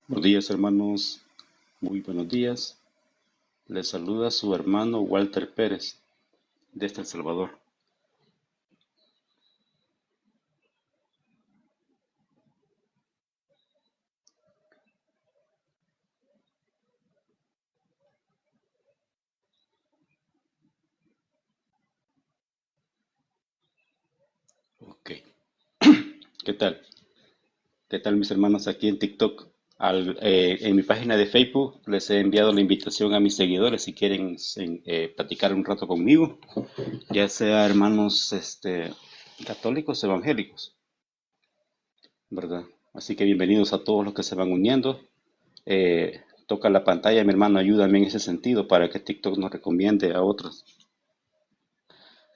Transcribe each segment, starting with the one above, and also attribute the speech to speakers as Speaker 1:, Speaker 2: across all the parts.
Speaker 1: Buenos días, hermanos. Muy buenos días. Les saluda su hermano Walter Pérez, desde El Salvador. Ok. ¿Qué tal? ¿Qué tal, mis hermanos aquí en TikTok? En mi página de Facebook les he enviado la invitación a mis seguidores si quieren platicar un rato conmigo, ya sea hermanos católicos o evangélicos, ¿verdad? Así que bienvenidos a todos los que se van uniendo. Toca la pantalla, mi hermano, ayúdame en ese sentido para que TikTok nos recomiende a otros,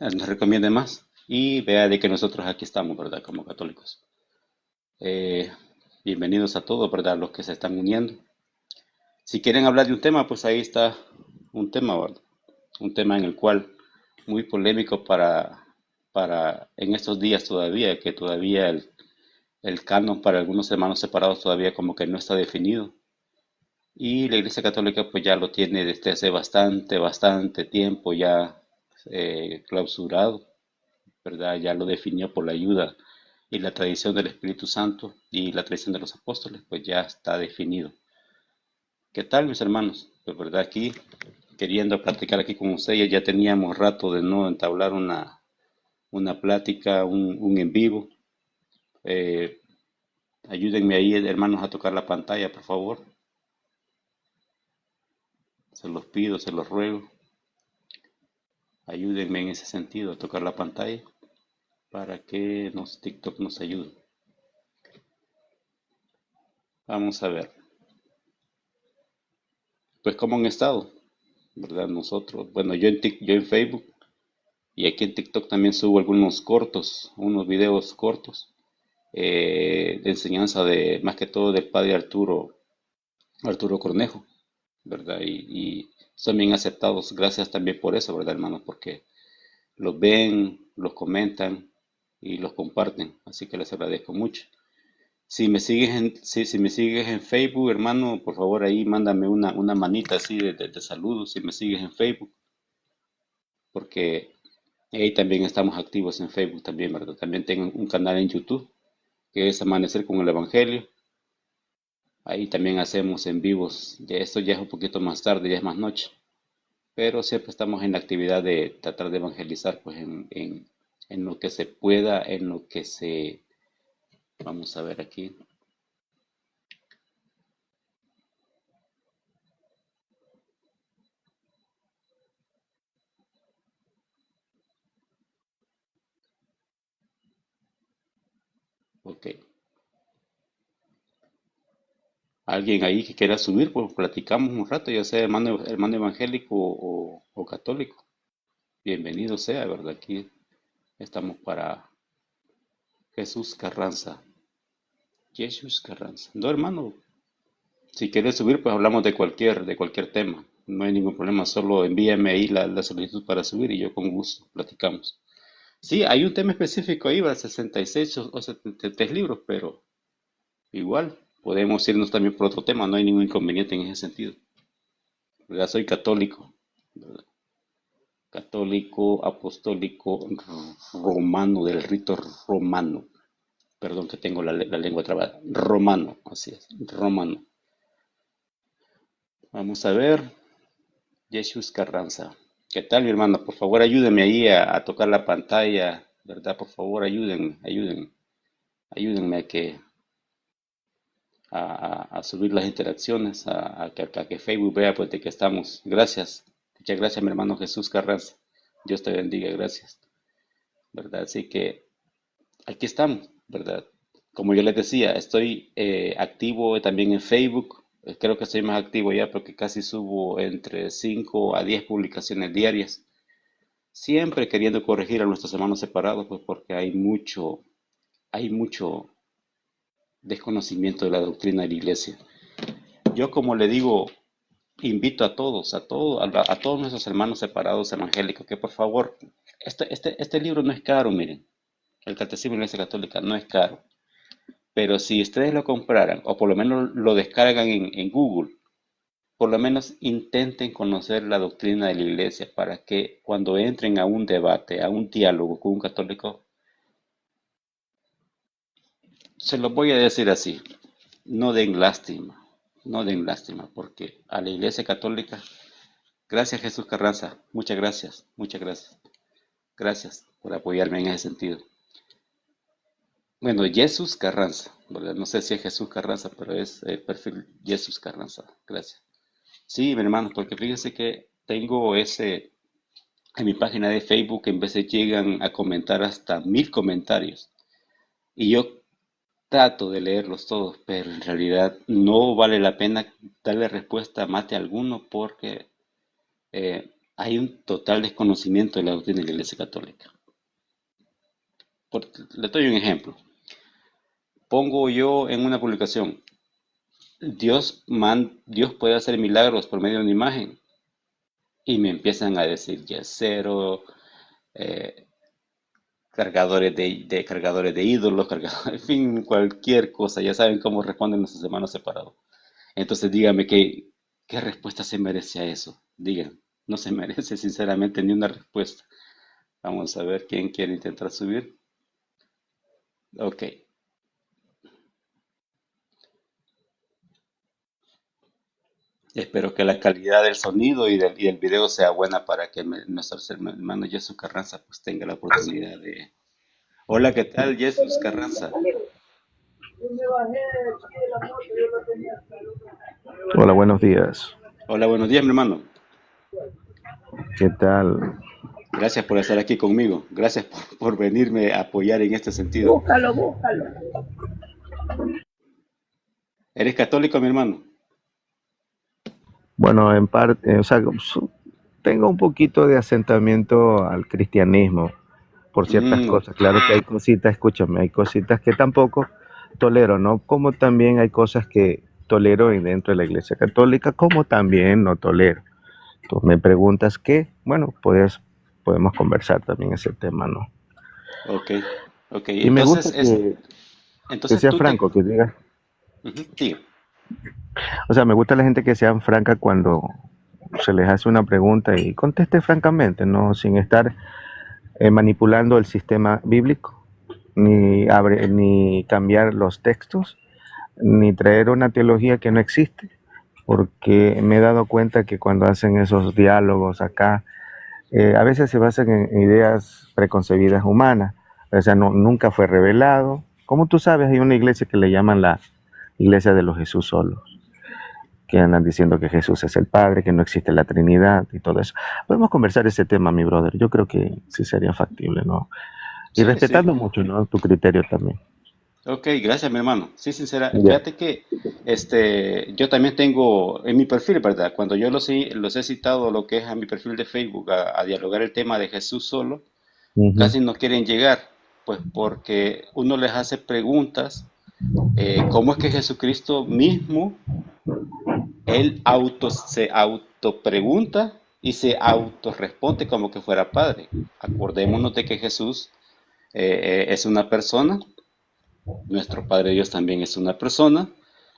Speaker 1: nos recomiende más y vea de que nosotros aquí estamos, ¿verdad? Como católicos. Eh, Bienvenidos a todos, ¿verdad? Los que se están uniendo. Si quieren hablar de un tema, pues ahí está un tema, ¿verdad? Un tema en el cual muy polémico para en estos días todavía, que todavía el canon para algunos hermanos separados todavía como que no está definido. Y la Iglesia Católica pues ya lo tiene desde hace bastante tiempo ya clausurado, ¿verdad? Ya lo definió por la ayuda y la tradición del Espíritu Santo y la tradición de los apóstoles, pues ya está definido. ¿Qué tal, mis hermanos? Pues verdad, aquí queriendo platicar aquí con ustedes, ya teníamos rato de no entablar una plática, un en vivo. Eh, Ayúdenme ahí, hermanos, a tocar la pantalla, por favor. Se los pido, se los ruego. Ayúdenme en ese sentido a tocar la pantalla para que TikTok nos ayude. Vamos a ver. Pues cómo han estado, ¿verdad? Nosotros, bueno, yo en Facebook y aquí en TikTok también subo algunos cortos, unos videos cortos de enseñanza de más que todo del padre Arturo Cornejo, ¿verdad? Y son bien aceptados, gracias también por eso, ¿verdad, hermanos? Porque los ven, los comentan y los comparten, así que les agradezco mucho. Si me sigues en Facebook, hermano, por favor ahí mándame una manita así de saludo si me sigues en Facebook, porque ahí también estamos activos en Facebook también, ¿verdad? También tengo un canal en YouTube que es Amanecer con el Evangelio. Ahí también hacemos en vivos. Ya esto ya es un poquito más tarde, ya es más noche. Pero siempre estamos en la actividad de tratar de evangelizar, pues en lo que se pueda, en lo que se... Vamos a ver aquí. Ok. Alguien ahí que quiera subir, pues platicamos un rato, ya sea hermano evangélico o católico. Bienvenido sea, ¿verdad? Aquí estamos para Jesús Carranza. Jesús Carranza. No, hermano, si quieres subir, pues hablamos de cualquier tema. No hay ningún problema, solo envíame ahí la solicitud para subir y yo con gusto platicamos. Sí, hay un tema específico ahí, va 66 o 73 libros, pero igual podemos irnos también por otro tema, no hay ningún inconveniente en ese sentido. Ya soy católico, ¿verdad? Católico, apostólico, romano, del rito romano. Perdón que tengo la lengua trabada. Romano, así es, romano. Vamos a ver. Jesús Carranza. ¿Qué tal, mi hermano? Por favor, ayúdenme ahí a tocar la pantalla, ¿verdad? Por favor, ayúdenme a subir las interacciones, a que Facebook vea pues de que estamos. Gracias. Muchas gracias, mi hermano Jesús Carranza. Dios te bendiga, gracias. ¿Verdad? Así que aquí estamos, ¿verdad? Como yo les decía, estoy activo también en Facebook. Creo que estoy más activo ya porque casi subo entre 5 a 10 publicaciones diarias. Siempre queriendo corregir a nuestros hermanos separados, pues porque hay mucho desconocimiento de la doctrina de la iglesia. Yo, como le digo, invito a todos nuestros hermanos separados evangélicos que por favor, este libro no es caro, miren, el Catecismo de la Iglesia Católica no es caro, Pero si ustedes lo compraran, o por lo menos lo descargan en Google, por lo menos intenten conocer la doctrina de la iglesia para que cuando entren a un debate, a un diálogo con un católico, se los voy a decir así, no den lástima, no den lástima, porque a la iglesia católica, gracias Jesús Carranza, muchas gracias, gracias por apoyarme en ese sentido. Bueno, Jesús Carranza, ¿verdad? No sé si es Jesús Carranza, pero es el perfil Jesús Carranza, gracias. Sí, mi hermano, porque fíjese que tengo ese, en mi página de Facebook, en veces llegan a comentar hasta 1000 comentarios. Y yo trato de leerlos todos, pero en realidad no vale la pena darle respuesta a mate alguno porque hay un total desconocimiento de la doctrina de la Iglesia Católica. Le doy un ejemplo. Pongo yo en una publicación, Dios puede hacer milagros por medio de una imagen. Y me empiezan a decir yesero, eh, cargadores de ídolos, en fin, cualquier cosa. Ya saben cómo responden nuestros hermanos separados. Entonces dígame qué respuesta se merece a eso. Digan, no se merece sinceramente ni una respuesta. Vamos a ver quién quiere intentar subir. Ok. Espero que la calidad del sonido y del video sea buena para que nuestro hermano Jesús Carranza pues tenga la oportunidad de... Hola, ¿qué tal, Jesús Carranza?
Speaker 2: Hola, buenos días.
Speaker 1: Hola, buenos días, mi hermano.
Speaker 2: ¿Qué tal?
Speaker 1: Gracias por estar aquí conmigo. Gracias por venirme a apoyar en este sentido.
Speaker 3: Búscalo, búscalo.
Speaker 1: ¿Eres católico, mi hermano?
Speaker 2: Bueno, en parte, o sea, tengo un poquito de asentamiento al cristianismo por ciertas
Speaker 1: Mm,
Speaker 2: cosas. Claro que hay cositas, escúchame, hay cositas que tampoco tolero, ¿no? Como también hay cosas que tolero dentro de la Iglesia Católica, como también no tolero. Tú me preguntas qué, bueno, pues podemos conversar también ese tema, ¿no?
Speaker 1: ok, ok.
Speaker 2: Y me gusta que
Speaker 1: Entonces
Speaker 2: sea
Speaker 1: tú te...
Speaker 2: franco, que diga,
Speaker 1: Ujú, diga.
Speaker 2: o sea, me gusta la gente que sea franca cuando se les hace una pregunta y conteste francamente, no sin estar manipulando el sistema bíblico, ni cambiar los textos, ni traer una teología que no existe, porque me he dado cuenta que cuando hacen esos diálogos acá, a veces se basan en ideas preconcebidas humanas, o sea, nunca fue revelado. Como tú sabes, hay una iglesia que le llaman la iglesia de los Jesús solos, que andan diciendo que Jesús es el Padre, que no existe la Trinidad y todo eso. Podemos conversar ese tema, mi brother. Yo creo que sí sería factible, ¿no? Y
Speaker 1: Sí, sí.
Speaker 2: respetando mucho, ¿no? Tu criterio también.
Speaker 1: Ok, gracias, mi hermano. Sí, sincera.
Speaker 2: Ya.
Speaker 1: Fíjate que yo también tengo en mi perfil, ¿verdad? Cuando yo los he citado lo que es a mi perfil de Facebook a dialogar el tema de Jesús solo,
Speaker 2: Ujú.
Speaker 1: casi no quieren llegar, pues porque uno les hace preguntas, ¿cómo es que Jesucristo mismo, se autopregunta y se autorresponde como que fuera Padre? Acordémonos de que Jesús es una persona, nuestro Padre Dios también es una persona,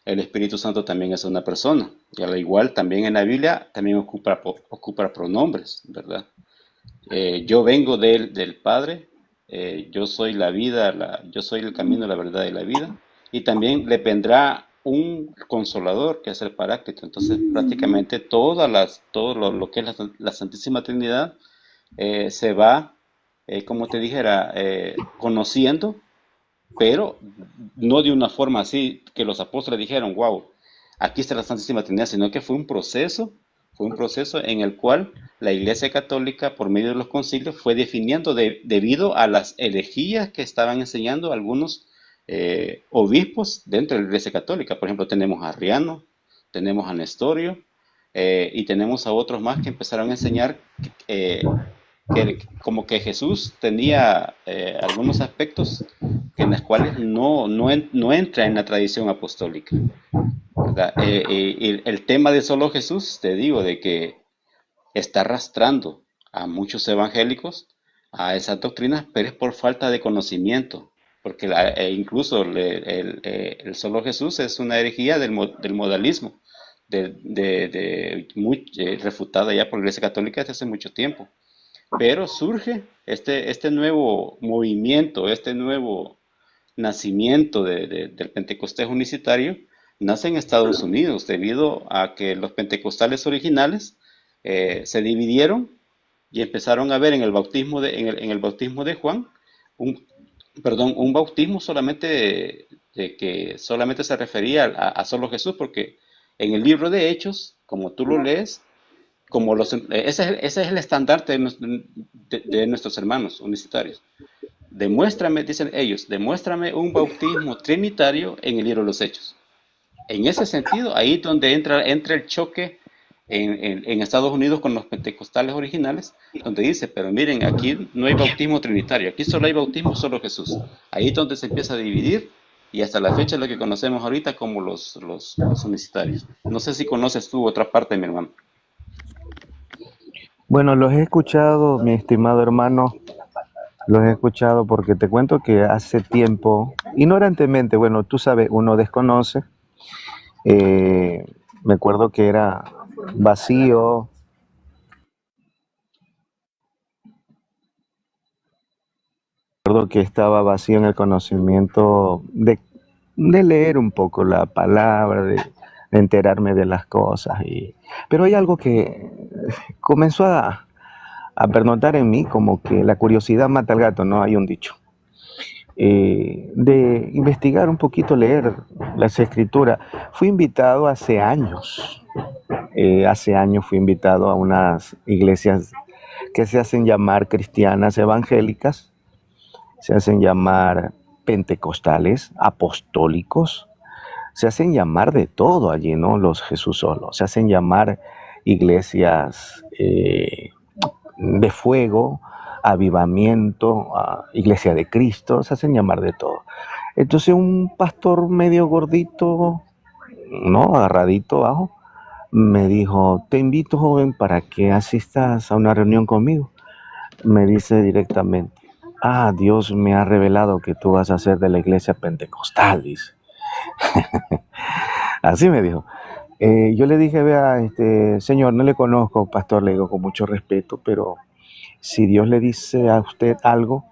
Speaker 1: el Espíritu Santo también es una persona, y al igual también en la Biblia también ocupa pronombres, ¿verdad? Yo vengo del Padre, yo soy la vida, yo soy el camino, la verdad y la vida, y también le vendrá un consolador que es el Paráclito. Entonces, prácticamente todo lo que es la Santísima Trinidad se va, como te dijera, conociendo, pero no de una forma así que los apóstoles dijeron, wow, aquí está la Santísima Trinidad, sino que fue un proceso en el cual la Iglesia Católica, por medio de los concilios, fue definiendo debido a las herejías que estaban enseñando algunos obispos dentro de la Iglesia Católica. Por ejemplo, tenemos a Arriano, tenemos a Nestorio, y tenemos a otros más que empezaron a enseñar eh, como que Jesús tenía algunos aspectos en los cuales no entra en la tradición apostólica, ¿verdad? Y el tema de solo Jesús, te digo, de que está arrastrando a muchos evangélicos a esas doctrinas, pero es por falta de conocimiento. porque incluso el solo Jesús es una herejía del modalismo, refutada ya por la Iglesia Católica desde hace mucho tiempo. Pero surge este nuevo movimiento, este nuevo nacimiento del Pentecostés unicitario, nace en Estados Unidos debido a que los pentecostales originales se dividieron y empezaron a ver en el bautismo en el bautismo de Juan un, un bautismo solamente de que solamente se refería a solo Jesús, porque en el libro de Hechos, como tú lo lees, ese es el estandarte de nuestros hermanos unicitarios. Demuéstrame, dicen ellos, demuéstrame un bautismo trinitario en el libro de los Hechos. En ese sentido, ahí es donde entra el choque en Estados Unidos con los pentecostales originales, donde dice, pero miren, aquí no hay bautismo trinitario, aquí solo hay bautismo, solo Jesús. Ahí es donde se empieza a dividir y hasta la fecha es lo que conocemos ahorita como los unicitarios. No sé si conoces tú otra parte, mi hermano.
Speaker 2: Bueno, los he escuchado, mi estimado hermano, los he escuchado porque te cuento que hace tiempo, ignorantemente, bueno, tú sabes, uno desconoce, eh, me acuerdo que era vacío, recuerdo que estaba vacío en el conocimiento de leer un poco la palabra, de enterarme de las cosas. Pero hay algo que comenzó a pernotar en mí, como que la curiosidad mata al gato, ¿no? Hay un dicho. De investigar un poquito, leer las escrituras. Fui invitado hace años fui invitado a unas iglesias que se hacen llamar cristianas evangélicas, se hacen llamar pentecostales, apostólicos, se hacen llamar de todo allí, ¿no? Los Jesús solos, se hacen llamar iglesias de fuego, avivamiento, iglesia de Cristo, se hacen llamar de todo. Entonces un pastor medio gordito, ¿no? Agarradito abajo, me dijo, te invito, joven, para que asistas a una reunión conmigo. Me dice directamente, Dios me ha revelado que tú vas a ser de la iglesia pentecostal, dice. Así me dijo. Yo le dije, vea, señor, no le conozco, pastor, le digo con mucho respeto, pero si Dios le dice a usted algo,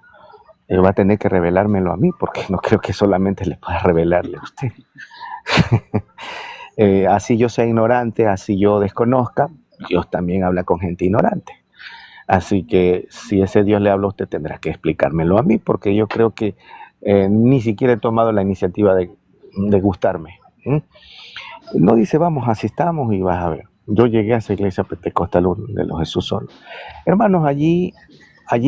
Speaker 2: va a tener que revelármelo a mí, porque no creo que solamente le pueda revelarle a usted. Así yo sea ignorante, así yo desconozca, Dios también habla con gente ignorante. Así que si ese Dios le habla a usted, tendrá que explicármelo a mí, porque yo creo que ni siquiera he tomado la iniciativa de gustarme. No dice, vamos, asistamos y vas a ver. Yo llegué a esa iglesia pentecostal de los Jesús solos. Hermanos, allí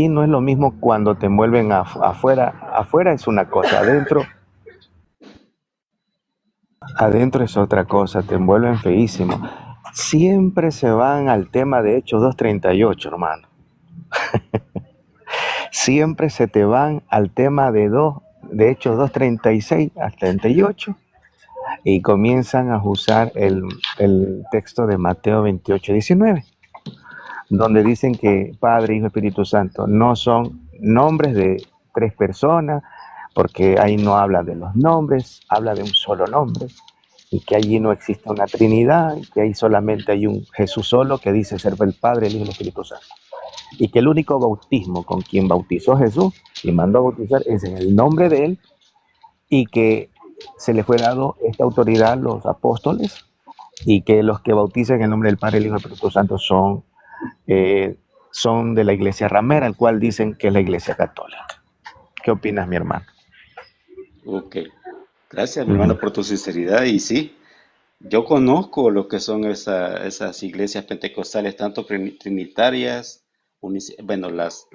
Speaker 2: no es lo mismo cuando te envuelven afuera. Afuera es una cosa, adentro es otra cosa, te envuelven feísimo. Siempre se van al tema de Hechos 2:38, hermano. Siempre se te van al tema de Hechos 2:36 al 38 y comienzan a usar el texto de Mateo 28:19, donde dicen que Padre, Hijo, Espíritu Santo no son nombres de tres personas, porque ahí no habla de los nombres, habla de un solo nombre, y que allí no existe una Trinidad, y que ahí solamente hay un Jesús solo que dice ser el Padre, el Hijo y el Espíritu Santo. Y que el único bautismo con quien bautizó Jesús y mandó a bautizar es en el nombre de él, y que se le fue dado esta autoridad a los apóstoles, y que los que bautizan en el nombre del Padre, el Hijo y el Espíritu Santo son de la iglesia ramera, el cual dicen que es la iglesia católica. ¿Qué opinas, mi hermano?
Speaker 1: Ok. Gracias, mi
Speaker 2: Ujú.
Speaker 1: hermano, por tu sinceridad. Y sí, yo conozco lo que son esas iglesias pentecostales, tanto trinitarias, bueno, las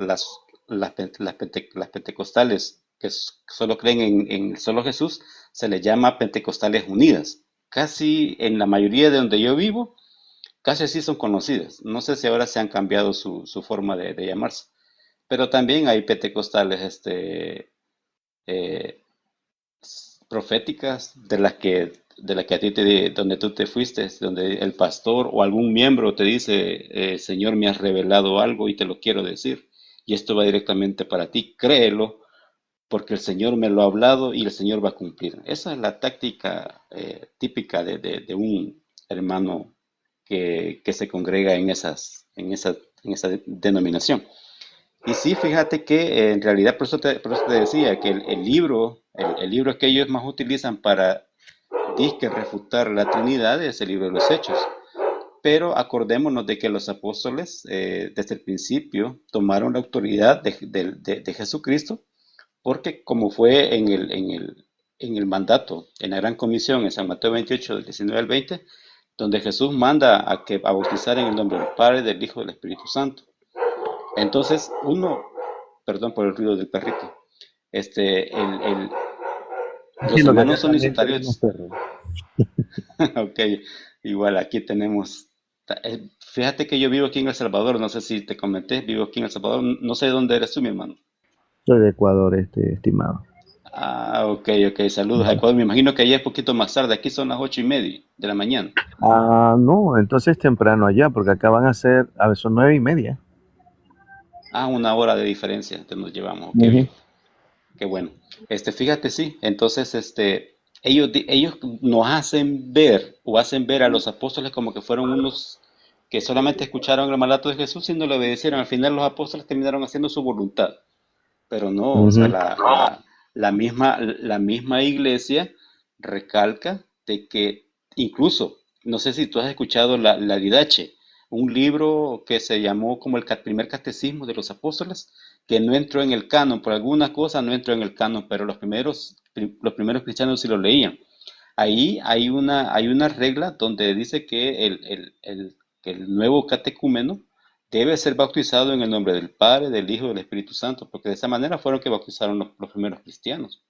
Speaker 1: pentecostales que solo creen en solo Jesús, se les llama pentecostales unidas. Casi en la mayoría de donde yo vivo, casi así son conocidas. No sé si ahora se han cambiado su forma de llamarse. Pero también hay pentecostales, eh, proféticas de la que a ti donde tú te fuiste, donde el pastor o algún miembro te dice, Señor, me has revelado algo y te lo quiero decir, y esto va directamente para ti, créelo, porque el Señor me lo ha hablado y el Señor va a cumplir. Esa es la táctica típica de un hermano que se congrega en esa denominación. Y sí, fíjate que en realidad por eso te decía que el libro que ellos más utilizan para disque refutar la Trinidad es el libro de los Hechos. Pero acordémonos de que los apóstoles desde el principio tomaron la autoridad de Jesucristo, porque como fue en el mandato, en la gran comisión, en San Mateo 28, del 19 al 20, donde Jesús manda a bautizar en el nombre del Padre, del Hijo y del Espíritu Santo. Entonces, perdón por el ruido del perrito, este, los
Speaker 2: Sí, lo que
Speaker 1: hermanos
Speaker 2: acá también tenemos
Speaker 1: solicitarios,
Speaker 2: perros.
Speaker 1: ok, igual aquí tenemos, fíjate que yo vivo aquí en El Salvador, no sé si te comenté, vivo aquí en El Salvador, no sé dónde eres tú, mi hermano.
Speaker 2: Soy de Ecuador, estimado.
Speaker 1: Ah, ok, ok, saludos a Ecuador, me imagino que allá es poquito más tarde, aquí son las 8:30 de la mañana.
Speaker 2: Ah, no, entonces temprano allá, porque acá van a ser, a ver, son 9:30.
Speaker 1: Ah, una hora de diferencia que nos llevamos, qué
Speaker 2: Ujú.
Speaker 1: bien. Qué bueno. Fíjate, sí. Entonces, ellos nos hacen ver o hacen ver a los apóstoles como que fueron unos que solamente escucharon el mandato de Jesús y no le obedecieron. Al final los apóstoles terminaron haciendo su voluntad. Pero no, o sea,
Speaker 2: Ujú.
Speaker 1: la misma iglesia recalca de que incluso, no sé si tú has escuchado la Didache, un libro que se llamó como el primer catecismo de los apóstoles, que no entró en el canon, por alguna cosa no entró en el canon, pero los primeros cristianos sí lo leían. Ahí hay una regla donde dice que que el nuevo catecúmeno debe ser bautizado en el nombre del Padre, del Hijo y del Espíritu Santo, porque de esa manera fueron que bautizaron los primeros cristianos,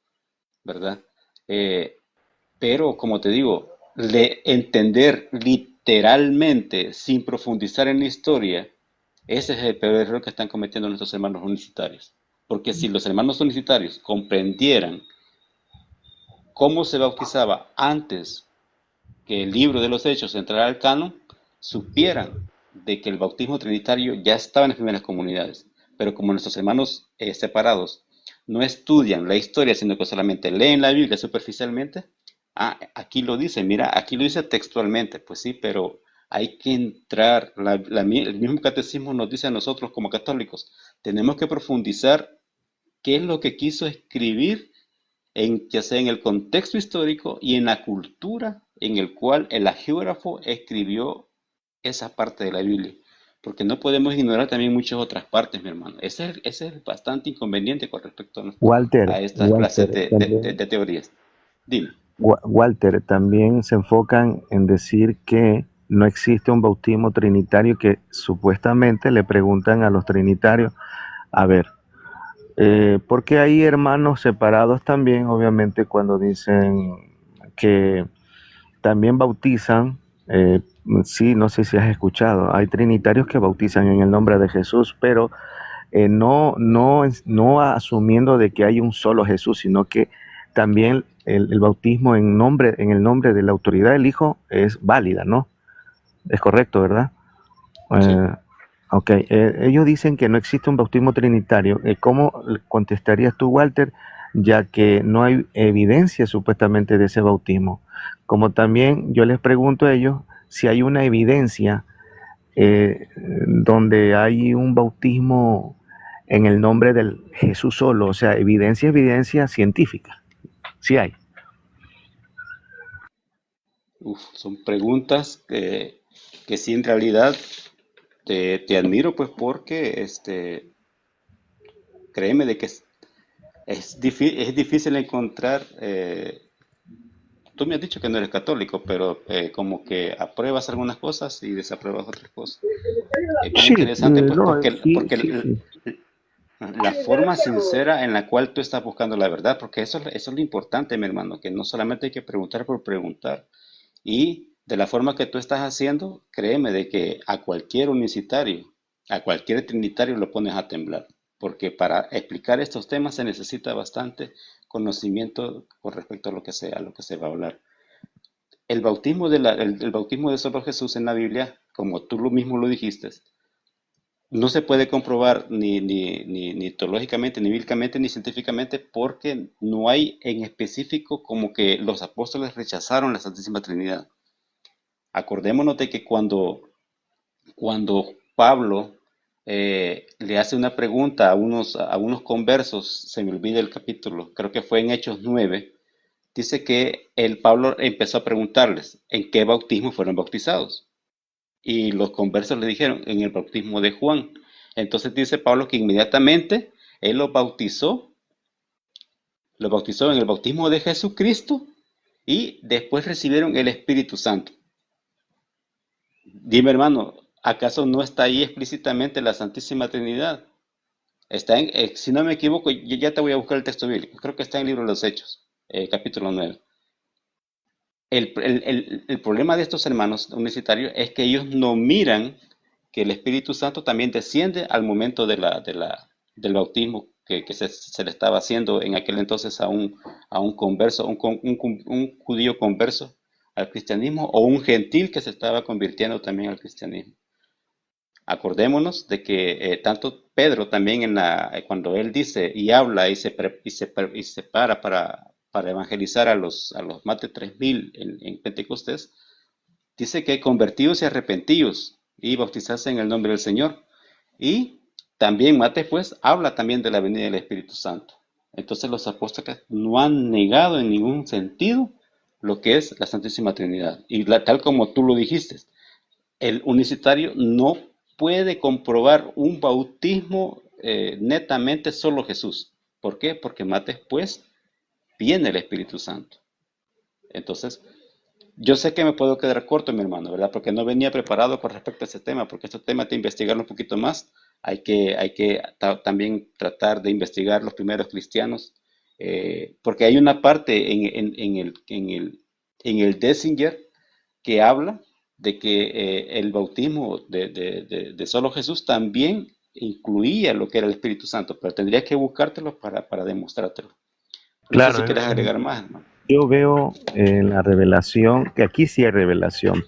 Speaker 1: ¿verdad? Eh, pero, como te digo, entender literalmente, sin profundizar en la historia, ese es el peor error que están cometiendo nuestros hermanos unicitarios. Porque si los hermanos unicitarios comprendieran cómo se bautizaba antes que el libro de los Hechos entrara al canon, supieran de que el bautismo trinitario ya estaba en las primeras comunidades. Pero como nuestros hermanos separados no estudian la historia, sino que solamente leen la Biblia superficialmente, aquí lo dice, mira, aquí lo dice textualmente, pues sí, pero hay que entrar, el mismo catecismo nos dice a nosotros como católicos, tenemos que profundizar qué es lo que quiso escribir ya sea en el contexto histórico y en la cultura en el cual el agiógrafo escribió esa parte de la Biblia. Porque no podemos ignorar también muchas otras partes, mi hermano. Ese es bastante inconveniente con respecto
Speaker 2: Walter,
Speaker 1: a estas clases
Speaker 2: Walter, también,
Speaker 1: de teorías. Dime.
Speaker 2: Walter, también se enfocan en decir que no existe un bautismo trinitario que supuestamente le preguntan a los trinitarios, a ver, porque hay hermanos separados también, obviamente, cuando dicen que también bautizan, sí, no sé si has escuchado, hay trinitarios que bautizan en el nombre de Jesús, pero no asumiendo de que hay un solo Jesús, sino que también el bautismo en el nombre de la autoridad del Hijo es válida, ¿no? Es correcto, ¿verdad?
Speaker 1: Sí.
Speaker 2: Eh, ok, ellos dicen que no existe un bautismo trinitario. ¿Cómo contestarías tú, Walter? Ya que no hay evidencia supuestamente de ese bautismo. Como también yo les pregunto a ellos si hay una evidencia donde hay un bautismo en el nombre del Jesús solo, o sea, evidencia científica. Sí hay.
Speaker 1: Uf, son preguntas que sí en realidad te admiro, pues porque créeme de que es difícil encontrar tú me has dicho que no eres católico, pero como que apruebas algunas cosas y desapruebas otras cosas. Es bien
Speaker 2: Sí,
Speaker 1: interesante, pues,
Speaker 2: no, sí,
Speaker 1: porque
Speaker 2: sí, sí.
Speaker 1: la forma sincera en la cual tú estás buscando la verdad, porque eso es lo importante, mi hermano, que no solamente hay que preguntar por preguntar. Y de la forma que tú estás haciendo, créeme de que a cualquier unicitario, a cualquier trinitario lo pones a temblar, porque para explicar estos temas se necesita bastante conocimiento con respecto a lo que se va a hablar. El bautismo de solo Jesús en la Biblia, como tú lo mismo lo dijiste, no se puede comprobar ni teológicamente, ni bíblicamente, ni científicamente, porque no hay en específico como que los apóstoles rechazaron la Santísima Trinidad. Acordémonos de que cuando Pablo le hace una pregunta a unos conversos, se me olvida el capítulo, creo que fue en Hechos 9, dice que el Pablo empezó a preguntarles en qué bautismo fueron bautizados. Y los conversos le dijeron en el bautismo de Juan. Entonces dice Pablo que inmediatamente él los bautizó en el bautismo de Jesucristo y después recibieron el Espíritu Santo. Dime, hermano, ¿acaso no está ahí explícitamente la Santísima Trinidad? Está si no me equivoco, ya te voy a buscar el texto bíblico. Creo que está en el libro de los Hechos, capítulo 9. El problema de estos hermanos universitarios es que ellos no miran que el Espíritu Santo también desciende al momento del bautismo que se le estaba haciendo en aquel entonces a un converso, un judío converso al cristianismo o un gentil que se estaba convirtiendo también al cristianismo. Acordémonos de que tanto Pedro también cuando él dice y habla y se para evangelizar a los más de 3.000 en Pentecostés, dice que convertidos y arrepentidos y bautizarse en el nombre del Señor. Y también Mateo pues habla también de la venida del Espíritu Santo. Entonces los apóstoles no han negado en ningún sentido lo que es la Santísima Trinidad. Y tal como tú lo dijiste, el unicitario no puede comprobar un bautismo netamente solo Jesús. ¿Por qué? Porque más después viene el Espíritu Santo. Entonces, yo sé que me puedo quedar corto, mi hermano, ¿verdad? Porque no venía preparado con respecto a ese tema, porque este tema hay que investigarlo un poquito más. Hay que también tratar de investigar los primeros cristianos, porque hay una parte en el Dessinger que habla de que el bautismo de solo Jesús también incluía lo que era el Espíritu Santo, pero tendría que buscártelo para demostrártelo. No sé si
Speaker 2: Claro,
Speaker 1: quieres agregar más, hermano.
Speaker 2: yo veo en la revelación, que aquí sí hay revelación,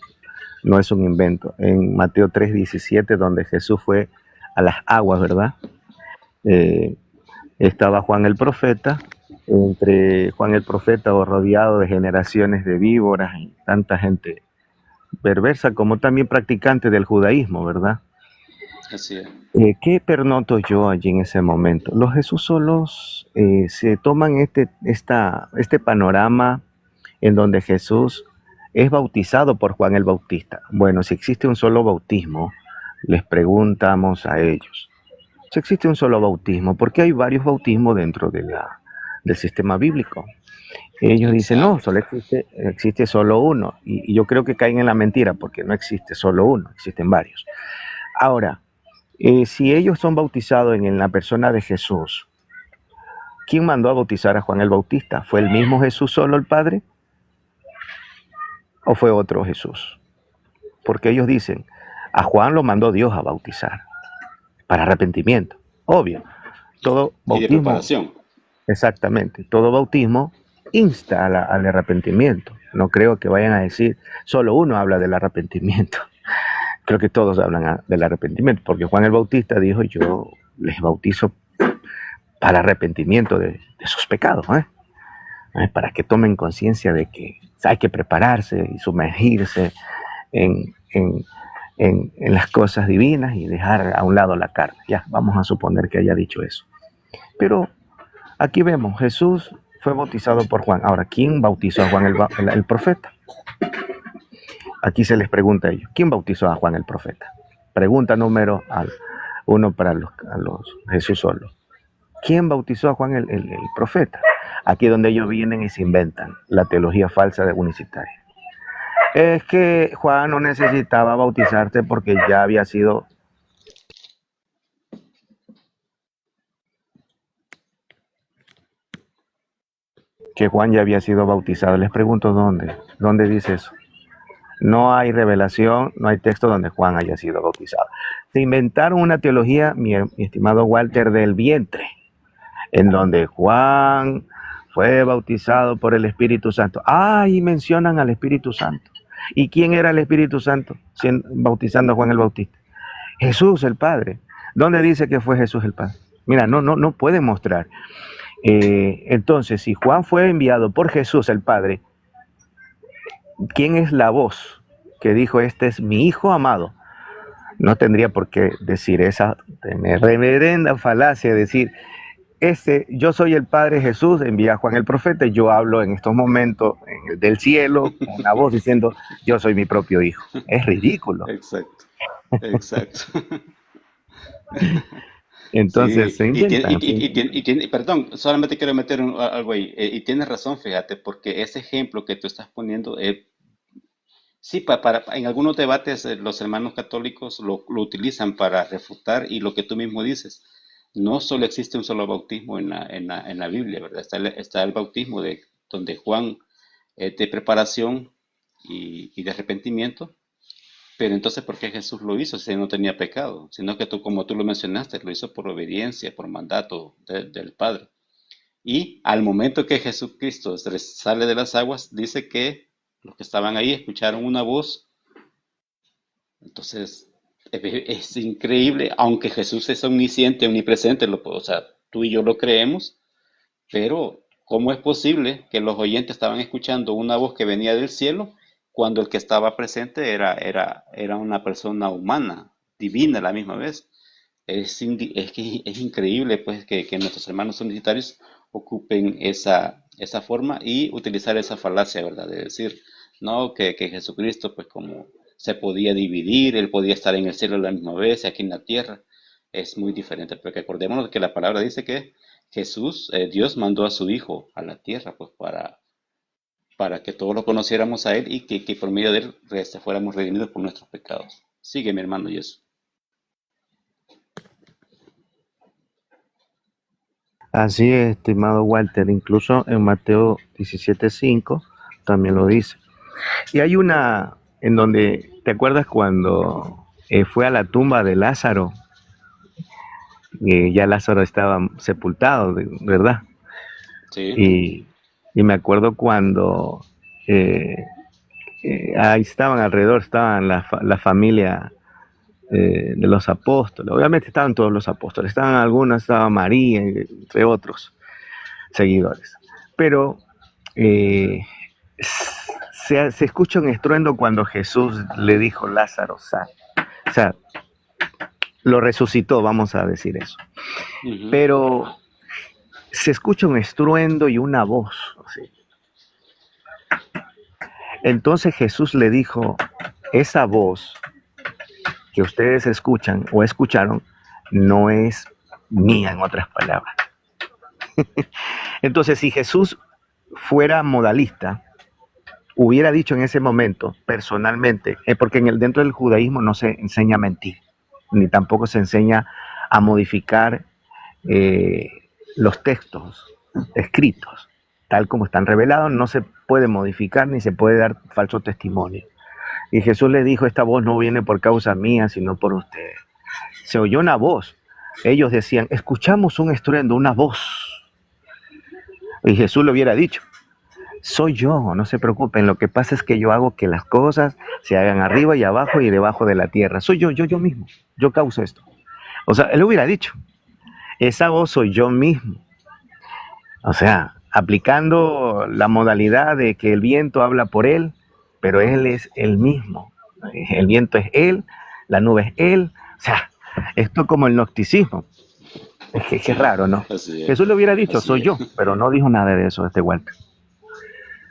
Speaker 2: no es un invento. En Mateo 3:17, donde Jesús fue a las aguas, ¿verdad? Eh, Estaba Juan el profeta, entre Juan el profeta o rodeado de generaciones de víboras y tanta gente perversa como también practicante del judaísmo, ¿verdad?
Speaker 1: Así es.
Speaker 2: ¿Qué pernoto yo allí en ese momento? Los Jesús solos se toman este panorama en donde Jesús es bautizado por Juan el Bautista. Bueno, si existe un solo bautismo, les preguntamos a ellos. Si existe un solo bautismo, ¿por qué hay varios bautismos dentro del sistema bíblico? Ellos dicen, no,
Speaker 1: Exacto.
Speaker 2: solo existe solo uno. Y yo creo que caen en la mentira, porque no existe solo uno, existen varios. Ahora, si ellos son bautizados en la persona de Jesús, ¿quién mandó a bautizar a Juan el Bautista? ¿Fue el mismo Jesús solo el Padre? ¿O fue otro Jesús? Porque ellos dicen, a Juan lo mandó Dios a bautizar, para arrepentimiento. Obvio, todo
Speaker 1: Y de
Speaker 2: bautismo,
Speaker 1: preparación.
Speaker 2: exactamente, todo bautismo insta al arrepentimiento. No creo que vayan a decir, solo uno habla del arrepentimiento. Creo que todos hablan del arrepentimiento, porque Juan el Bautista dijo, yo les bautizo para arrepentimiento de sus pecados, para que tomen conciencia de que hay que prepararse y sumergirse en las cosas divinas y dejar a un lado la carne. Ya, vamos a suponer que haya dicho eso. Pero aquí vemos, Jesús fue bautizado por Juan. Ahora, ¿quién bautizó a Juan el profeta? Aquí se les pregunta a ellos, ¿quién bautizó a Juan el profeta? Pregunta número uno para los Jesús solo. ¿Quién bautizó a Juan el profeta? Aquí es donde ellos vienen y se inventan la teología falsa de unicitaria. Es que Juan no necesitaba bautizarse porque ya había sido... Que Juan ya había sido bautizado. Les pregunto ¿dónde dice eso? No hay revelación, no hay texto donde Juan haya sido bautizado. Se inventaron una teología, mi estimado Walter, del vientre, en donde Juan fue bautizado por el Espíritu Santo. Y mencionan al Espíritu Santo. ¿Y quién era el Espíritu Santo bautizando a Juan el Bautista? Jesús, el Padre. ¿Dónde dice que fue Jesús el Padre? Mira, no puede mostrar. Entonces, si Juan fue enviado por Jesús el Padre, ¿quién es la voz que dijo, este es mi hijo amado? No tendría por qué decir esa reverenda falacia, decir, yo soy el Padre Jesús, envía a Juan el profeta, y yo hablo en estos momentos del cielo, con una voz diciendo, yo soy mi propio hijo. Es ridículo.
Speaker 1: Exacto, exacto.
Speaker 2: Entonces
Speaker 1: Sí,
Speaker 2: se inventan.
Speaker 1: perdón, solamente quiero meter algo ahí. Y tienes razón, fíjate, porque ese ejemplo que tú estás poniendo, sí, en algunos debates los hermanos católicos lo utilizan para refutar y lo que tú mismo dices, no solo existe un solo bautismo en la Biblia, ¿verdad? Está el bautismo donde Juan de preparación y de arrepentimiento, pero entonces, ¿por qué Jesús lo hizo si no tenía pecado? Sino que tú, como tú lo mencionaste, lo hizo por obediencia, por mandato del Padre. Y al momento que Jesucristo sale de las aguas, dice que los que estaban ahí escucharon una voz. Entonces, es increíble, aunque Jesús es omnisciente, omnipresente, o sea, tú y yo lo creemos, pero ¿cómo es posible que los oyentes estaban escuchando una voz que venía del cielo cuando el que estaba presente era una persona humana, divina a la misma vez? Es que es increíble pues que nuestros hermanos universitarios ocupen esa forma y utilizar esa falacia, ¿verdad? De decir, no, que Jesucristo pues como se podía dividir, él podía estar en el cielo a la misma vez y aquí en la tierra. Es muy diferente, porque acordémonos que la palabra dice que Jesús, Dios mandó a su Hijo a la tierra pues para que todos lo conociéramos a él y que por medio de él fuéramos redimidos por nuestros pecados. Sigue mi hermano Jesús.
Speaker 2: Así es, estimado Walter, incluso en Mateo 17:5 también lo dice. Y hay una en donde, ¿te acuerdas cuando fue a la tumba de Lázaro? Ya Lázaro estaba sepultado, ¿verdad?
Speaker 1: Sí.
Speaker 2: Y me acuerdo cuando eh, ahí estaban alrededor, estaban la familia de los apóstoles. Obviamente estaban todos los apóstoles, estaban algunos, estaba María, entre otros seguidores. Pero eh, se escucha un estruendo cuando Jesús le dijo, Lázaro, sal. O sea, lo resucitó, vamos a decir eso.
Speaker 1: Ujú.
Speaker 2: Pero se escucha un estruendo y una voz. ¿Sí? Entonces Jesús le dijo, esa voz que ustedes escuchan o escucharon no es mía, en otras palabras. Entonces, si Jesús fuera modalista, hubiera dicho en ese momento, personalmente, porque dentro del judaísmo no se enseña a mentir, ni tampoco se enseña a modificar eh, los textos escritos, tal como están revelados, no se puede modificar ni se puede dar falso testimonio. Y Jesús le dijo, esta voz no viene por causa mía, sino por ustedes. Se oyó una voz. Ellos decían, escuchamos un estruendo, una voz. Y Jesús le hubiera dicho, soy yo, no se preocupen, lo que pasa es que yo hago que las cosas se hagan arriba y abajo y debajo de la tierra. Soy yo mismo, yo causo esto. O sea, él hubiera dicho, esa voz soy yo mismo. O sea, aplicando la modalidad de que el viento habla por él, pero él es el mismo. El viento es él, la nube es él. O sea, esto como el gnosticismo. Es que es raro, ¿no?
Speaker 1: Así es,
Speaker 2: Jesús le hubiera dicho,
Speaker 1: así
Speaker 2: soy
Speaker 1: es.
Speaker 2: yo, pero no dijo nada de eso este Walter.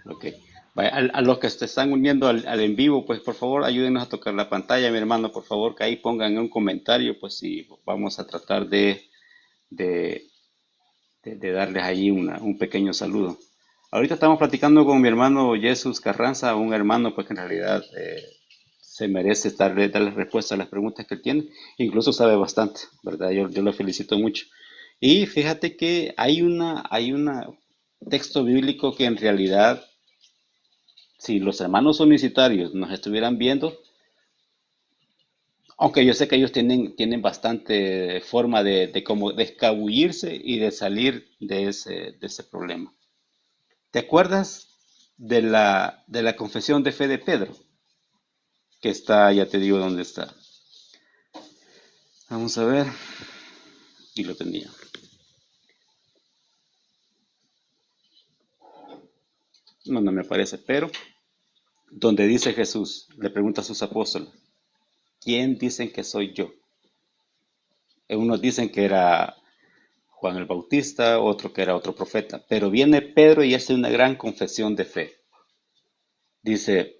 Speaker 1: Ok. Vaya, a los que se están uniendo al en vivo, pues por favor ayúdenos a tocar la pantalla, mi hermano, por favor, que ahí pongan un comentario, pues si vamos a tratar de, de darles ahí un pequeño saludo. Ahorita estamos platicando con mi hermano Jesús Carranza, un hermano pues que en realidad se merece darle respuesta a las preguntas que él tiene, incluso sabe bastante, ¿verdad? Yo lo felicito mucho. Y fíjate que hay una texto bíblico que en realidad, si los hermanos unicitarios nos estuvieran viendo, aunque yo sé que ellos tienen bastante forma de como de escabullirse y de salir de ese problema. ¿Te acuerdas de la confesión de fe de Pedro? Que está, ya te digo dónde está. Vamos a ver. Y lo tenía. No, no me aparece, pero donde dice Jesús, le pregunta a sus apóstoles, ¿quién dicen que soy yo? Unos dicen que era Juan el Bautista, otro que era otro profeta, pero viene Pedro y hace una gran confesión de fe. Dice,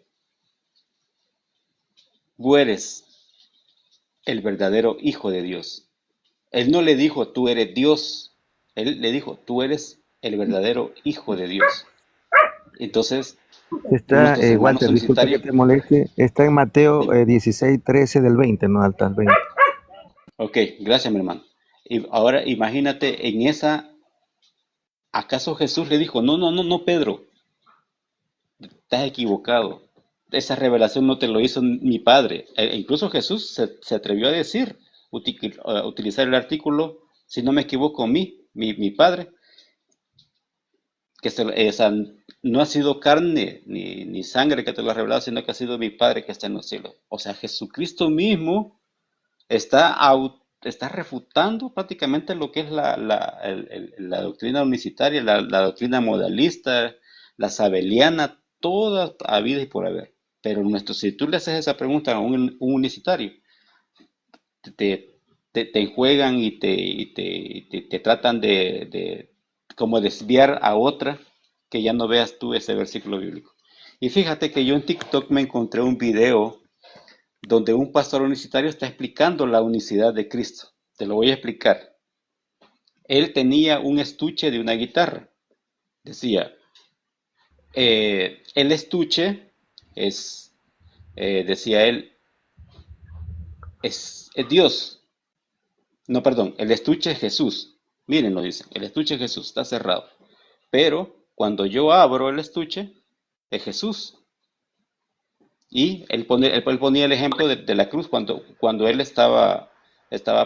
Speaker 1: tú eres el verdadero Hijo de Dios. Él no le dijo, tú eres Dios, él le dijo, tú eres el verdadero Hijo de Dios. Entonces,
Speaker 2: Está,
Speaker 1: nuestros hermanos
Speaker 2: Walter, disculpa que
Speaker 1: solicitarios,
Speaker 2: te moleste, está en Mateo
Speaker 1: dime.
Speaker 2: 16, 13 del 20, no hasta el 20.
Speaker 1: Ok, gracias mi hermano. Y ahora imagínate en esa, ¿acaso Jesús le dijo, no, no, no, no, Pedro, estás equivocado? Esa revelación no te lo hizo mi padre. Incluso Jesús se atrevió a decir, a utilizar el artículo, si no me equivoco, mi padre, que esa, no ha sido carne ni sangre que te lo ha revelado, sino que ha sido mi Padre que está en los cielos. O sea, Jesucristo mismo está refutando prácticamente lo que es la doctrina unicitaria, la doctrina modalista, la sabeliana, toda habida y por haber. Pero si tú le haces esa pregunta a un unicitario, te, te enjuegan te tratan de como desviar a otra que ya no veas tú ese versículo bíblico. Y fíjate que yo en TikTok me encontré un video donde un pastor unicitario está explicando la unicidad de Cristo. Te lo voy a explicar. Él tenía un estuche de una guitarra. Decía, el estuche es, decía él, es Dios. No, perdón, el estuche es Jesús. Miren, lo dicen, el estuche es Jesús, está cerrado. Pero cuando yo abro el estuche, es Jesús. Y él ponía el ejemplo de la cruz cuando él estaba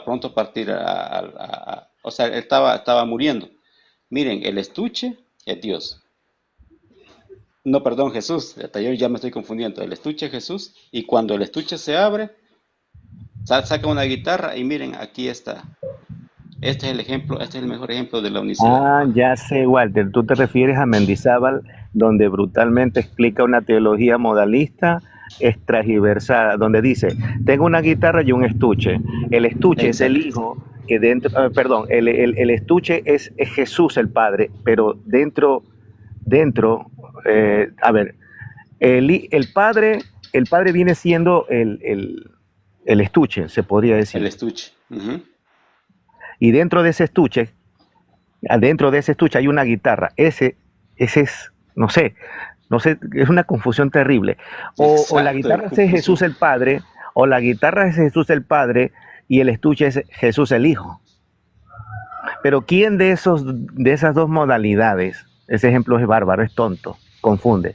Speaker 1: pronto a partir, o sea, él estaba muriendo. Miren, el estuche es Dios. No, perdón, Jesús. Hasta yo ya me estoy confundiendo. El estuche es Jesús. Y cuando el estuche se abre, saca una guitarra y miren, aquí está. Este es el ejemplo, este es el mejor ejemplo de la unicidad.
Speaker 2: Ah, ya sé, Walter, tú te refieres a Mendizábal, donde brutalmente explica una teología modalista extragiversada, donde dice, tengo una guitarra y un estuche. El estuche es el
Speaker 1: Exacto.
Speaker 2: hijo, que dentro, perdón, el estuche es Jesús el Padre, pero dentro, a ver, el padre viene siendo el estuche, se podría
Speaker 1: El
Speaker 2: decir.
Speaker 1: estuche. Ujú.
Speaker 2: Y dentro de ese estuche hay una guitarra. Ese es, no sé, es una confusión terrible. O la
Speaker 1: Exacto, es
Speaker 2: guitarra es
Speaker 1: confusión.
Speaker 2: Jesús el Padre, o la guitarra es Jesús el Padre y el estuche es Jesús el Hijo. Pero ¿quién de esas dos modalidades, ese ejemplo es bárbaro, es tonto, confunde?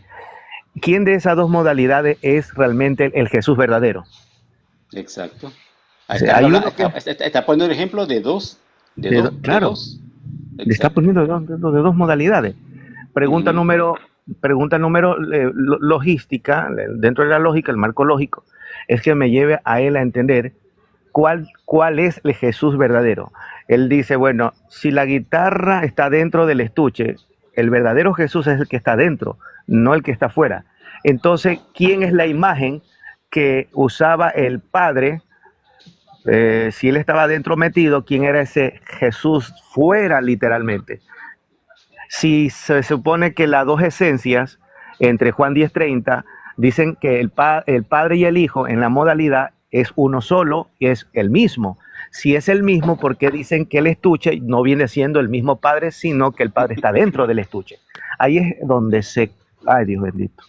Speaker 2: ¿Quién de esas dos modalidades es realmente el Jesús verdadero?
Speaker 1: Exacto.
Speaker 2: O
Speaker 1: Ahí
Speaker 2: sea, hay uno que,
Speaker 1: está poniendo el ejemplo de dos, de
Speaker 2: claro,
Speaker 1: dos.
Speaker 2: le está
Speaker 1: Exacto.
Speaker 2: poniendo de dos modalidades. Pregunta
Speaker 1: Ujú.
Speaker 2: número, pregunta número logística, dentro de la lógica, el marco lógico, es que me lleve a él a entender cuál es el Jesús verdadero. Él dice, bueno, si la guitarra está dentro del estuche, el verdadero Jesús es el que está dentro, no el que está afuera. Entonces, ¿quién es la imagen que usaba el Padre? Si él estaba dentro metido, ¿quién era ese Jesús fuera literalmente? Si se supone que las dos esencias, entre Juan 10:30, dicen que el Padre y el Hijo en la modalidad es uno solo y es el mismo. Si es el mismo, ¿por qué dicen que el estuche no viene siendo el mismo Padre, sino que el Padre está dentro del estuche? Ahí es donde se... Ay, Dios bendito.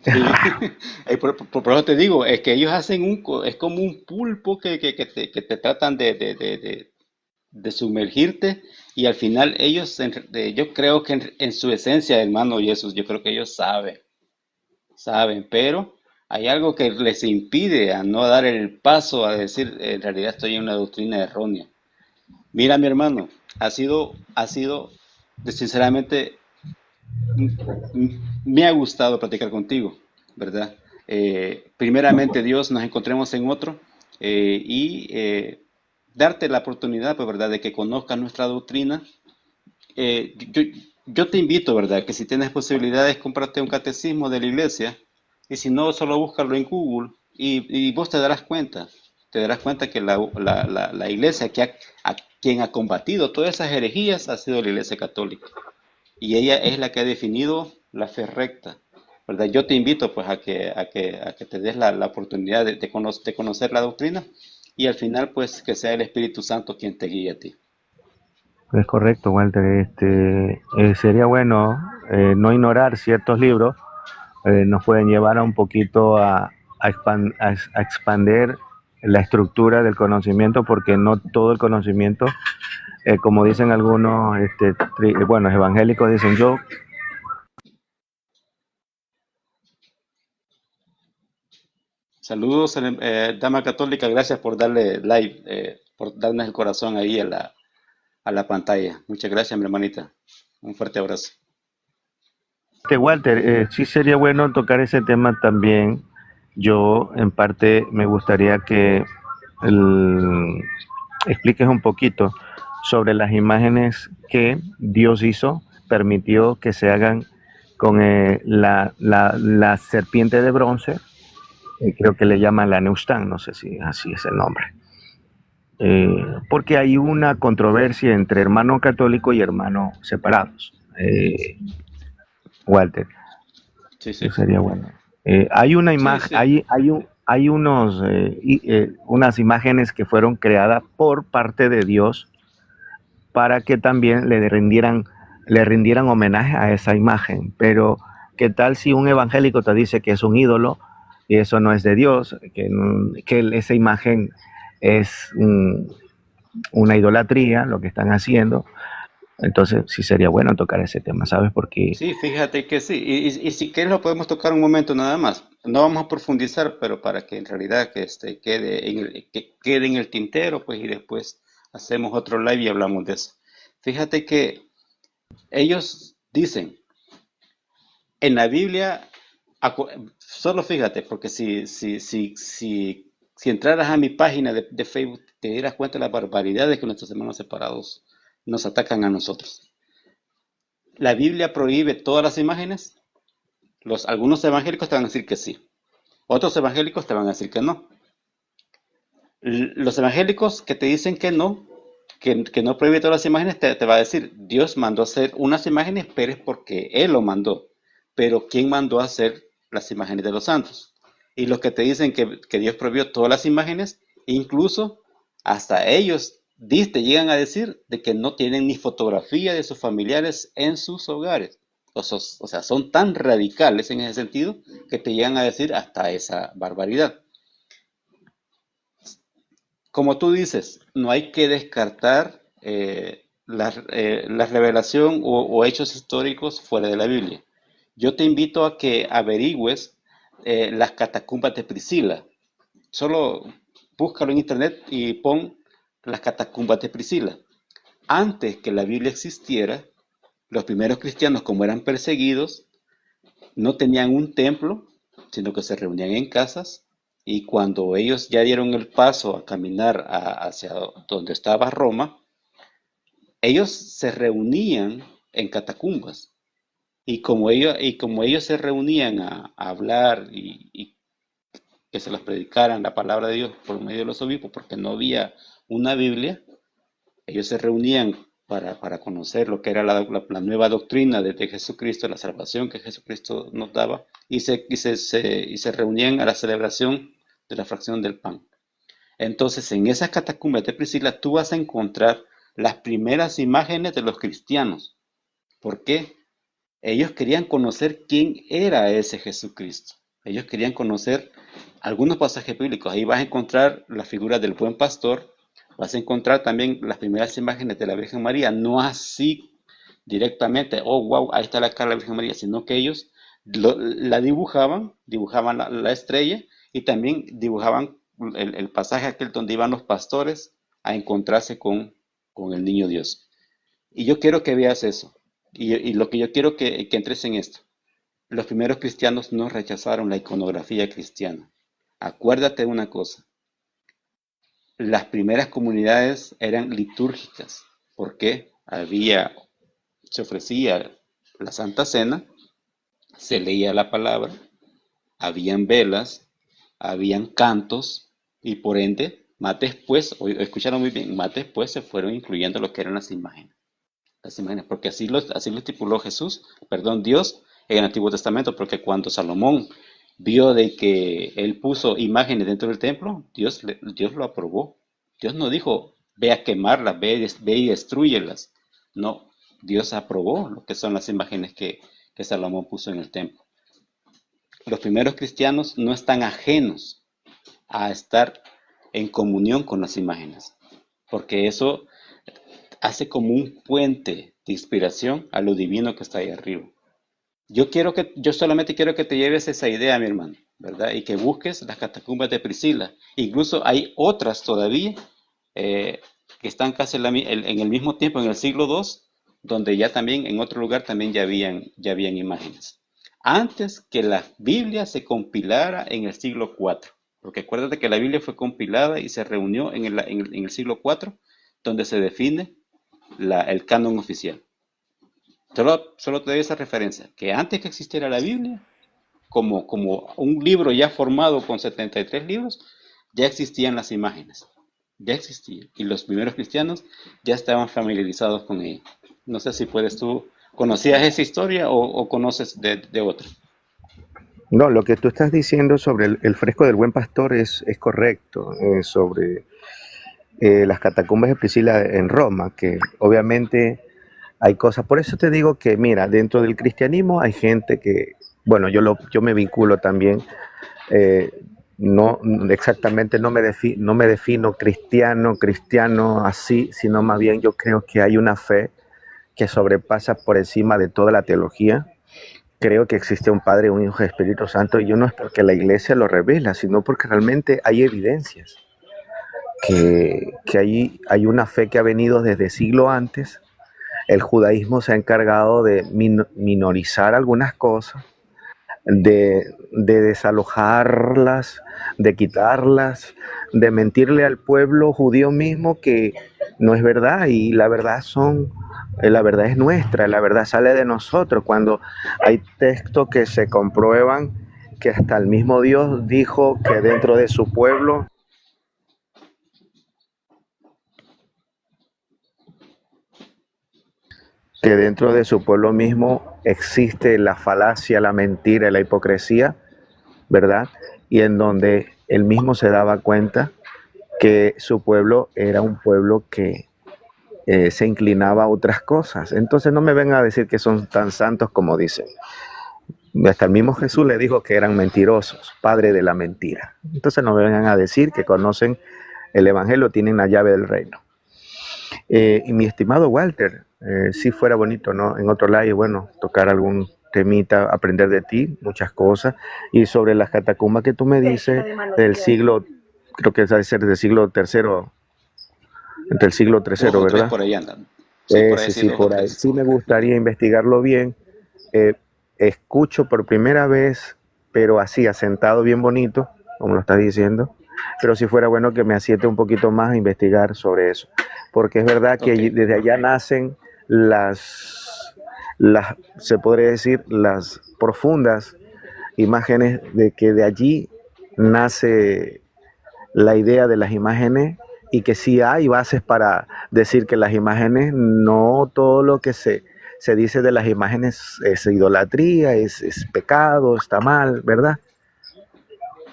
Speaker 1: Sí, por eso te digo, es que ellos hacen es como un pulpo que te tratan de sumergirte y al final ellos, yo creo que en su esencia, hermano Jesús, yo creo que ellos saben, pero hay algo que les impide a no dar el paso a decir, en realidad estoy en una doctrina errónea. Mira, mi hermano, ha sido, sinceramente, me ha gustado platicar contigo, ¿verdad? Primeramente, Dios, nos encontremos en otro. y darte la oportunidad, pues, ¿verdad?, de que conozcas nuestra doctrina. Yo te invito, ¿verdad?, que si tienes posibilidades, cómprate un catecismo de la iglesia, y si no, solo búscalo en Google, y vos te darás cuenta que la iglesia a quien ha combatido todas esas herejías ha sido la iglesia católica, y ella es la que ha definido la fe recta, ¿verdad? Yo te invito, pues, a que te des la oportunidad de conocer la doctrina, y al final, pues, que sea el Espíritu Santo quien te guíe a ti.
Speaker 2: Es correcto, Walter. Sería bueno no ignorar ciertos libros, nos pueden llevar a un poquito a expander la estructura del conocimiento, porque no todo el conocimiento, como dicen algunos, bueno, evangélicos dicen yo.
Speaker 1: Saludos, Dama Católica, gracias por darle like, por darnos el corazón ahí a la pantalla. Muchas gracias, mi hermanita. Un fuerte abrazo.
Speaker 2: Walter, sí sería bueno tocar ese tema también. Yo, en parte, me gustaría que el- expliques un poquito sobre las imágenes que Dios hizo, permitió que se hagan con la serpiente de bronce, creo que le llaman la Neustán, no sé si así es el nombre. Porque hay una controversia entre hermanos católicos y hermanos separados. Walter,
Speaker 1: Sí,
Speaker 2: eso
Speaker 1: sí.
Speaker 2: sería bueno. Hay una
Speaker 1: Sí,
Speaker 2: imagen,
Speaker 1: sí.
Speaker 2: hay unas imágenes que fueron creadas por parte de Dios para que también le rindieran homenaje a esa imagen. Pero, ¿qué tal si un evangélico te dice que es un ídolo y eso no es de Dios? Que esa imagen es una idolatría, lo que están haciendo. Entonces, sí sería bueno tocar ese tema, ¿sabes? Porque
Speaker 1: Sí, fíjate que sí. Y si quieres lo podemos tocar un momento nada más. No vamos a profundizar, pero para que en realidad que quede en el tintero, pues, y después hacemos otro live y hablamos de eso. Fíjate que ellos dicen en la Biblia, solo fíjate, porque si entraras a mi página de Facebook, te dieras cuenta de las barbaridades que nuestros hermanos separados nos atacan a nosotros. La Biblia prohíbe todas las imágenes. Algunos evangélicos te van a decir que sí. Otros evangélicos te van a decir que no. Los evangélicos que te dicen que no prohíbe todas las imágenes, te va a decir, Dios mandó a hacer unas imágenes, pero es porque Él lo mandó. Pero ¿quién mandó a hacer las imágenes de los santos? Y los que te dicen que Dios prohibió todas las imágenes, incluso hasta ellos te llegan a decir de que no tienen ni fotografía de sus familiares en sus hogares. O sea, son tan radicales en ese sentido que te llegan a decir hasta esa barbaridad. Como tú dices, no hay que descartar la revelación o hechos históricos fuera de la Biblia. Yo te invito a que averigües las catacumbas de Priscila. Solo búscalo en internet y pon las catacumbas de Priscila. Antes que la Biblia existiera, los primeros cristianos, como eran perseguidos, no tenían un templo, sino que se reunían en casas, y cuando ellos ya dieron el paso a caminar hacia donde estaba Roma, ellos se reunían en catacumbas. Y como ellos se reunían a hablar y que se les predicaran la palabra de Dios por medio de los obispos, porque no había una Biblia, ellos se reunían para conocer lo que era la nueva doctrina de Jesucristo, la salvación que Jesucristo nos daba, y se reunían a la celebración de la fracción del pan. Entonces, en esas catacumbas de Priscila, tú vas a encontrar las primeras imágenes de los cristianos. ¿Por qué? Ellos querían conocer quién era ese Jesucristo. Ellos querían conocer algunos pasajes bíblicos. Ahí vas a encontrar la figura del buen pastor, vas a encontrar también las primeras imágenes de la Virgen María, no así directamente, oh, wow, ahí está la cara de la Virgen María, sino que ellos la dibujaban la estrella, y también dibujaban el pasaje aquel donde iban los pastores a encontrarse con el niño Dios. Y yo quiero que veas eso. Y lo que yo quiero que entres en esto. Los primeros cristianos no rechazaron la iconografía cristiana. Acuérdate de una cosa. Las primeras comunidades eran litúrgicas, porque se ofrecía la Santa Cena, se leía la palabra, habían velas, habían cantos, y por ende, más después, escucharon muy bien, más después se fueron incluyendo lo que eran las imágenes. Las imágenes, porque así lo estipuló Jesús, perdón, Dios en el Antiguo Testamento, porque cuando Salomón vio de que él puso imágenes dentro del templo, Dios lo aprobó. Dios no dijo, ve a quemarlas, ve y destruyelas. No, Dios aprobó lo que son las imágenes que Salomón puso en el templo. Los primeros cristianos no están ajenos a estar en comunión con las imágenes, porque eso hace como un puente de inspiración a lo divino que está ahí arriba. Yo solamente quiero que te lleves esa idea, mi hermano, ¿verdad? Y que busques las catacumbas de Priscila. Incluso hay otras todavía eh, que están casi en el mismo tiempo, en el siglo II, donde ya también en otro lugar también ya habían imágenes. Antes que la Biblia se compilara en el siglo IV, porque acuérdate que la Biblia fue compilada y se reunió en el siglo IV, donde se define el canon oficial. Solo te doy esa referencia, que antes que existiera la Biblia, como un libro ya formado con 73 libros, ya existían las imágenes, ya existían, y los primeros cristianos ya estaban familiarizados con ello. No sé si ¿conocías esa historia o conoces de otra?
Speaker 2: No, lo que tú estás diciendo sobre el fresco del Buen Pastor es correcto, sobre las catacumbas de Priscila en Roma, que obviamente hay cosas. Por eso te digo que, mira, dentro del cristianismo hay gente que, bueno, yo me vinculo también, eh, no exactamente, no me defino cristiano así, sino más bien yo creo que hay una fe que sobrepasa por encima de toda la teología. Creo que existe un Padre, un Hijo y Espíritu Santo, y yo no es porque la iglesia lo revela, sino porque realmente hay evidencias que hay una fe que ha venido desde siglo antes. El judaísmo se ha encargado de minorizar algunas cosas, de desalojarlas, de quitarlas, de mentirle al pueblo judío mismo que no es verdad, y la verdad es nuestra, la verdad sale de nosotros. Cuando hay textos que se comprueban que hasta el mismo Dios dijo que dentro de su pueblo mismo existe la falacia, la mentira y la hipocresía, ¿verdad? Y en donde él mismo se daba cuenta que su pueblo era un pueblo que se inclinaba a otras cosas. Entonces no me vengan a decir que son tan santos como dicen. Hasta el mismo Jesús le dijo que eran mentirosos, padre de la mentira. Entonces no me vengan a decir que conocen el Evangelio, tienen la llave del reino. Y mi estimado Walter, si fuera bonito, ¿no? En otro lado, bueno, tocar algún temita, aprender de ti, muchas cosas. Y sobre las catacumbas que tú me dices, del siglo, creo que debe ser del siglo tercero, entre el siglo
Speaker 1: Dos
Speaker 2: tercero,
Speaker 1: o tres
Speaker 2: ¿verdad?
Speaker 1: por ahí andan. Sí, por ahí
Speaker 2: Ese
Speaker 1: sí,
Speaker 2: sí,
Speaker 1: dos o
Speaker 2: por ahí.
Speaker 1: tres.
Speaker 2: Sí me gustaría investigarlo bien. Eh, Escucho por primera vez, pero así, asentado bien bonito, como lo estás diciendo. Pero si fuera bueno que me asiente un poquito más a investigar sobre eso. Porque es verdad que
Speaker 1: Ok.
Speaker 2: desde allá nacen se podría decir, las profundas imágenes de que de allí nace la idea de las imágenes, y que sí hay bases para decir que las imágenes, no todo lo que se dice de las imágenes es idolatría, es pecado, está mal, ¿verdad?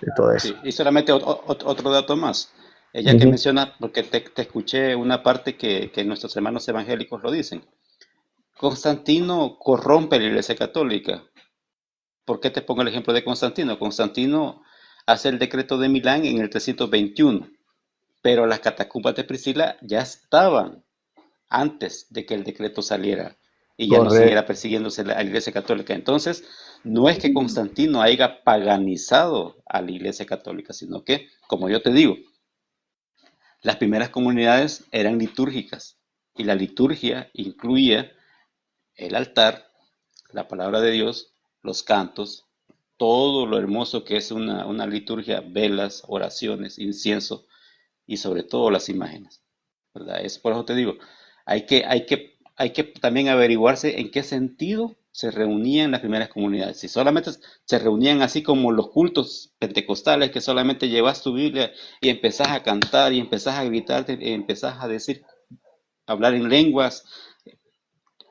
Speaker 2: De todo eso.
Speaker 1: Sí, y solamente otro dato más. Ya que
Speaker 2: Ujú.
Speaker 1: menciona, porque te escuché una parte que nuestros hermanos evangélicos lo dicen. Constantino corrompe la Iglesia Católica. ¿Por qué te pongo el ejemplo de Constantino? Constantino hace el decreto de Milán en el 321, pero las catacumbas de Priscila ya estaban antes de que el decreto saliera y ya no siguiera
Speaker 2: Correcto.
Speaker 1: persiguiéndose la Iglesia Católica. Entonces, no es que Constantino haya paganizado a la Iglesia Católica, sino que, como yo te digo, las primeras comunidades eran litúrgicas y la liturgia incluía el altar, la palabra de Dios, los cantos, todo lo hermoso que es una liturgia, velas, oraciones, incienso, y sobre todo las imágenes, ¿verdad? Es por eso te digo, hay que también averiguarse en qué sentido se reunían las primeras comunidades. Si solamente se reunían así como los cultos pentecostales, que solamente llevas tu Biblia y empezás a cantar y empezás a gritar, y empezás a decir, hablar en lenguas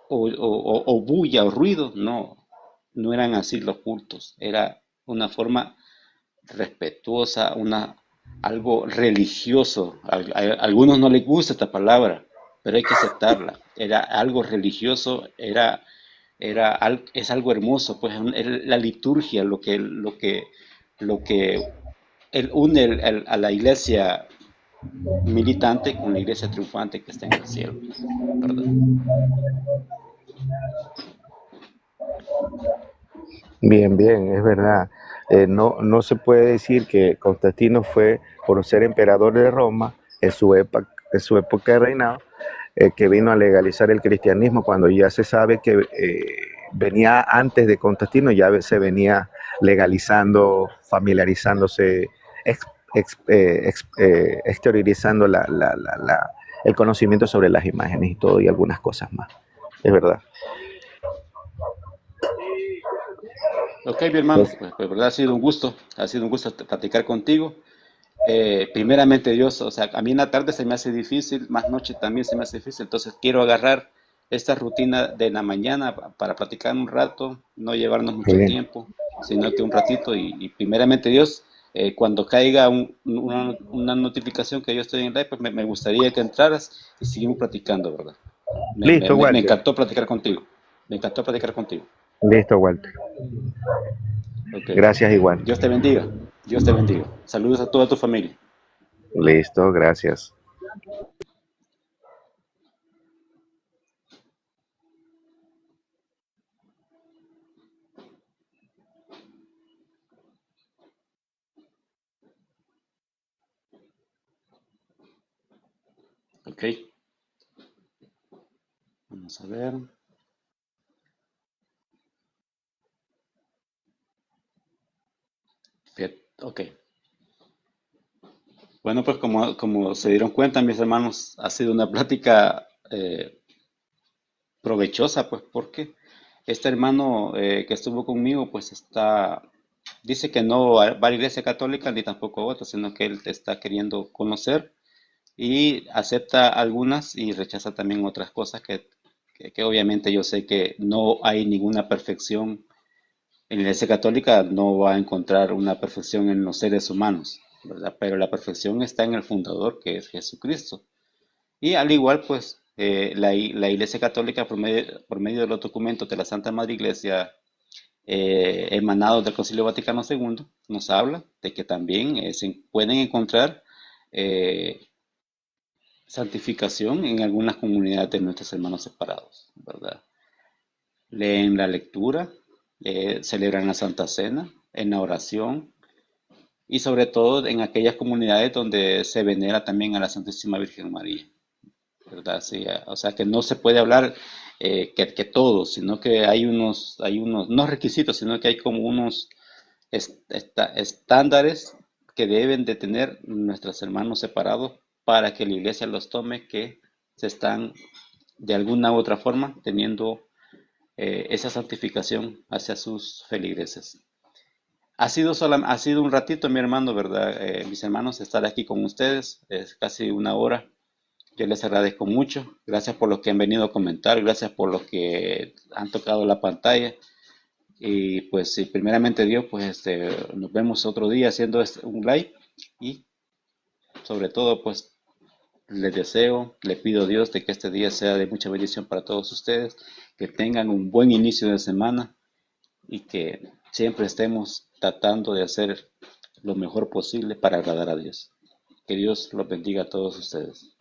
Speaker 1: o bulla o ruido, no, no eran así los cultos, era una forma respetuosa, algo religioso. A algunos no les gusta esta palabra, pero hay que aceptarla. Era algo religioso, es algo hermoso, pues es la liturgia lo que une a la iglesia militante con la iglesia triunfante que está en el cielo, ¿verdad?
Speaker 2: Bien, bien, es verdad. No se puede decir que Constantino fue, por ser emperador de Roma, en su época de reinado, que vino a legalizar el cristianismo, cuando ya se sabe que venía antes de Constantino, ya se venía legalizando, familiarizándose, exteriorizando el conocimiento sobre las imágenes y todo, y algunas cosas más. Es verdad.
Speaker 1: Ok, mi hermano, pues verdad ha sido un gusto platicar contigo. Primeramente Dios, o sea, a mí en la tarde se me hace difícil, más noche también se me hace difícil, entonces quiero agarrar esta rutina de la mañana para platicar un rato, no llevarnos mucho
Speaker 2: Bien.
Speaker 1: tiempo, sino que un ratito y primeramente Dios, cuando caiga una notificación que yo estoy en live, pues me gustaría que entraras y seguimos platicando, ¿verdad?
Speaker 2: Listo,
Speaker 1: Me
Speaker 2: Walter.
Speaker 1: encantó platicar contigo, me encantó platicar contigo.
Speaker 2: Listo, Walter.
Speaker 1: Ok,
Speaker 2: Gracias igual.
Speaker 1: Dios te bendiga, Dios te bendiga. Saludos a toda tu familia.
Speaker 2: Listo, gracias.
Speaker 1: Ok, vamos a ver. Ok. Bueno, pues como se dieron cuenta, mis hermanos, ha sido una plática provechosa, pues porque este hermano que estuvo conmigo, pues dice que no va a la iglesia católica ni tampoco a otra, sino que él está queriendo conocer y acepta algunas y rechaza también otras cosas que obviamente yo sé que no hay ninguna perfección. En la Iglesia Católica no va a encontrar una perfección en los seres humanos, ¿verdad? Pero la perfección está en el fundador, que es Jesucristo. Y al igual, pues, la Iglesia Católica, por medio de los documentos de la Santa Madre Iglesia emanados del Concilio Vaticano II, nos habla de que también se pueden encontrar eh, santificación en algunas comunidades de nuestros hermanos separados, ¿verdad? Leen la lectura, celebran la Santa Cena, en la oración y sobre todo en aquellas comunidades donde se venera también a la Santísima Virgen María, ¿verdad? Sí, o sea que no se puede hablar que todos, sino que no requisitos, sino que hay como unos estándares que deben de tener nuestros hermanos separados para que la iglesia los tome, que se están de alguna u otra forma teniendo esa santificación hacia sus feligreses. Ha sido un ratito, mi hermano, ¿verdad? Mis hermanos, estar aquí con ustedes, es casi una hora. Yo les agradezco mucho. Gracias por los que han venido a comentar, gracias por los que han tocado la pantalla. Y pues, si primeramente Dios, pues nos vemos otro día haciendo un live. Y sobre todo, pues les deseo, le pido a Dios de que este día sea de mucha bendición para todos ustedes, que tengan un buen inicio de semana y que siempre estemos tratando de hacer lo mejor posible para agradar a Dios. Que Dios los bendiga a todos ustedes.